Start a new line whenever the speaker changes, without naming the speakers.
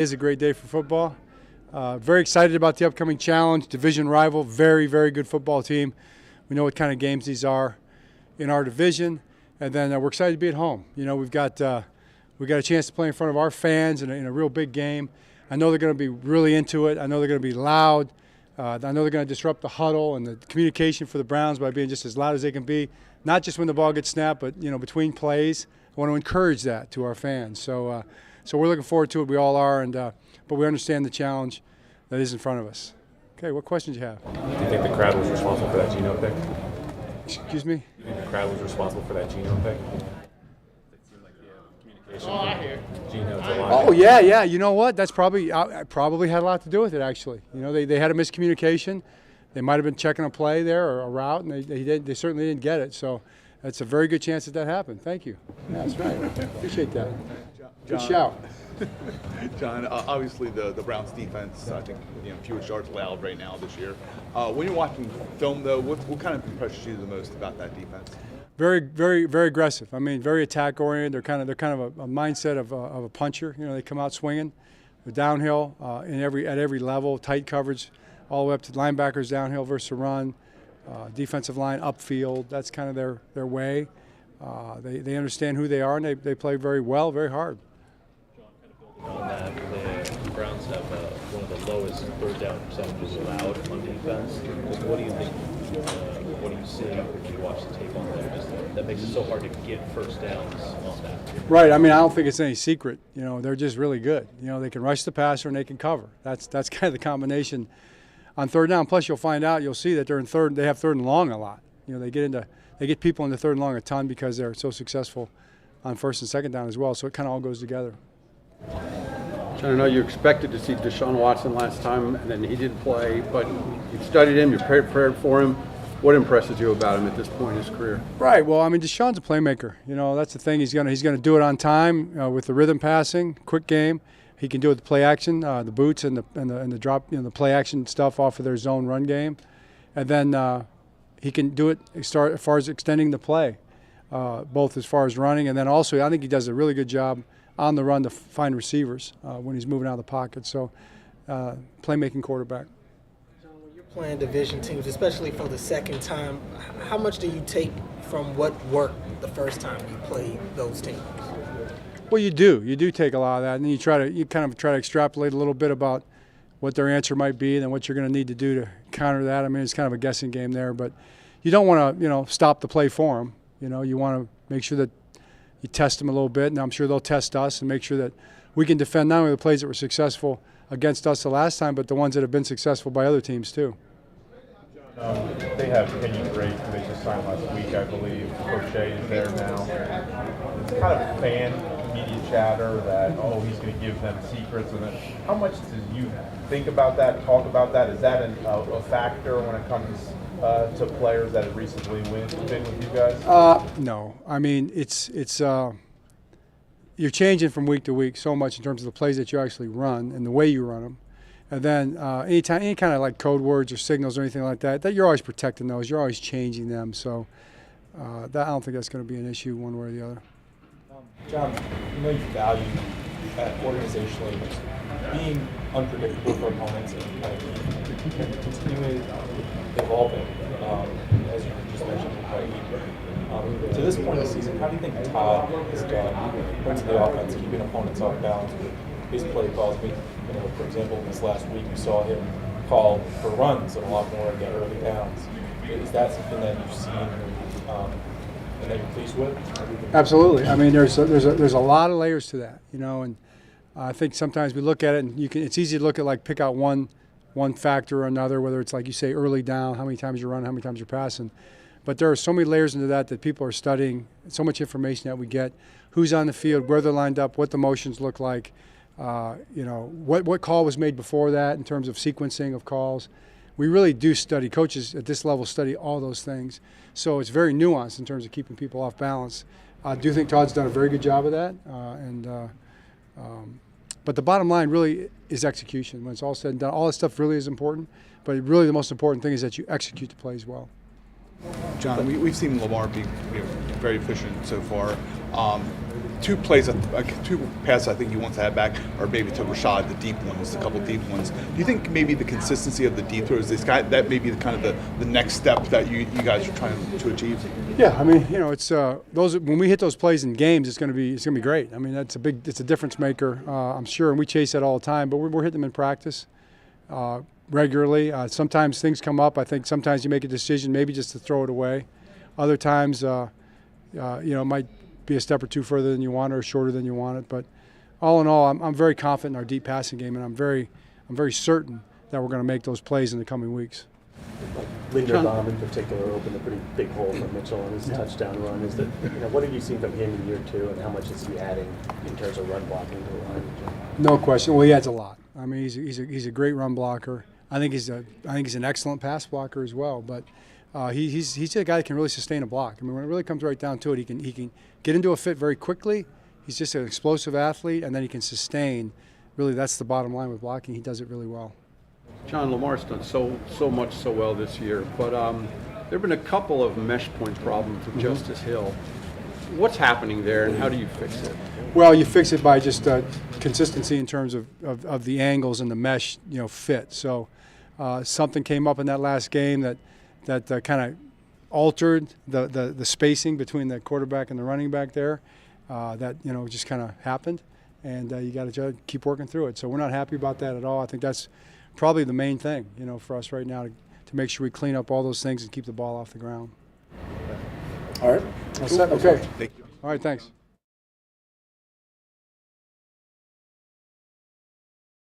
It's a great day for football. Very excited about the upcoming challenge. Division rival, very, very good football team. We know what kind of games these are in our division, and then we're excited to be at home. You know, we've got a chance to play in front of our fans in a real big game. I know they're going to be really into it. I know they're going to be loud. I know they're going to disrupt the huddle and the communication for the Browns by being just as loud as they can be, not just when the ball gets snapped, but between plays. I want to encourage that to our fans. So we're looking forward to it. We all are, but we understand the challenge that is in front of us. Okay, what questions do you have?
Do you think the crowd was responsible for that Geno pick?
Excuse me?
Do you think the crowd was responsible for that Geno pick? It seemed like communication.
I hear.
Geno's a lot.
Oh yeah. You know what? That's probably had a lot to do with it. Actually, they had a miscommunication. They might have been checking a play there or a route, and they certainly didn't get it. So that's a very good chance that happened. Thank you. Yeah, that's right. Appreciate that. Good shout.
John, obviously the Browns defense, I think, fewest yards allowed right now this year. When you're watching film, though, what kind of impresses you the most about that defense?
Very, very, very aggressive. I mean, very attack-oriented. They're kind of a mindset of a puncher. They come out swinging, downhill at every level, tight coverage, all the way up to linebackers downhill versus run, defensive line upfield. That's kind of their way. They understand who they are, and they play very well, very hard.
On that, the Browns have one of the lowest third down percentages allowed on defense. What do you think? What do you see when you watch the tape on there? Just that makes it so hard to get first downs on that.
Right. I mean, I don't think it's any secret. They're just really good. They can rush the passer and they can cover. That's kind of the combination on third down. Plus, you'll see that they're in third. They have third and long a lot. They get people into third and long a ton because they're so successful on first and second down as well. So it kind of all goes together.
John, I know you expected to see Deshaun Watson last time, and then he didn't play, but you've studied him, you've prepared for him. What impresses you about him at this point in his career?
Right. Well, I mean, Deshaun's a playmaker. That's the thing. He's gonna do it on time with the rhythm passing, quick game. He can do it with the play action, the boots and the drop, the play action stuff off of their zone run game, and then he can do it as far as extending the play, both as far as running and then also I think he does a really good job on the run to find receivers when he's moving out of the pocket. So, playmaking quarterback.
John, when you're playing division teams, especially for the second time, how much do you take from what worked the first time you played those teams?
Well, you do. You do take a lot of that, and then you kind of try to extrapolate a little bit about what their answer might be, and then what you're going to need to do to counter that. I mean, it's kind of a guessing game there, but you don't want to, stop the play for them. You want to make sure that you test them a little bit, and I'm sure they'll test us and make sure that we can defend not only the plays that were successful against us the last time, but the ones that have been successful by other teams too.
They have Kenyan, who they just signed last week, I believe. Proche is there now. It's kind of fan media chatter that, he's going to give them secrets. And how much do you think about that, talk about that? Is that a factor when it comes to players that have recently been with you guys?
No. I mean, it's you're changing from week to week so much in terms of the plays that you actually run and the way you run them. And then any kind of like code words or signals or anything like that you're always protecting those. You're always changing them. So I don't think that's going to be an issue one way or the other.
John, you value organizationally being unpredictable for opponents and kind of continually evolving, as you just mentioned. To this point in the season, how do you think Todd has done in terms of the offense, keeping opponents off balance with his play calls? For example, this last week you saw him call for runs and a lot more of the early downs. Is that something that you've seen and that you're pleased with?
Absolutely. I mean, there's a lot of layers to that, and I think sometimes we look at it and it's easy to look at pick out one factor or another, whether it's like you say early down, how many times you run, how many times you're passing. But there are so many layers into that people are studying, so much information that we get, who's on the field, where they're lined up, what the motions look like, what call was made before that in terms of sequencing of calls. We really do study. Coaches at this level study all those things. So it's very nuanced in terms of keeping people off balance. I do think Todd's done a very good job of that. But the bottom line really is execution. When it's all said and done, all this stuff really is important. But really the most important thing is that you execute the plays well.
John, we've seen Lamar be very efficient so far. two plays, two passes I think you want to have back, or maybe to Rashad, the deep ones, a couple deep ones. Do you think maybe the consistency of the deep throws, that may be the next step that you guys are trying to achieve?
Yeah, I mean, it's those when we hit those plays in games, it's going to be great. I mean, it's a difference maker, I'm sure, and we chase that all the time. But we're hitting them in practice regularly. Sometimes things come up. I think sometimes you make a decision maybe just to throw it away. Other times, it might be a step or two further than you want or shorter than you want it. But all in all, I'm very confident in our deep passing game, and I'm very certain that we're going to make those plays in the coming weeks.
Linderbaum in particular opened a pretty big hole for Mitchell on his touchdown run. Is that what have you seen from him in year two, and how much is he adding in terms of run blocking to the line?
No question. Well, he adds a lot. I mean, he's a great run blocker. I think he's an excellent pass blocker as well. But he's a guy that can really sustain a block. I mean, when it really comes right down to it, he can get into a fit very quickly. He's just an explosive athlete, and then he can sustain. Really, that's the bottom line with blocking. He does it really well.
John, Lamar's done so much so well this year, but there have been a couple of mesh point problems with Justice Hill. What's happening there, and how do you fix it?
Well, you fix it by just consistency in terms of the angles and the mesh, fit. So something came up in that last game that kind of altered the spacing between the quarterback and the running back there. That just kind of happened, and you got to keep working through it. So we're not happy about that at all. I think that's probably the main thing, for us right now to make sure we clean up all those things and keep the ball off the ground.
All right.
Okay.
Thank you.
All right, thanks.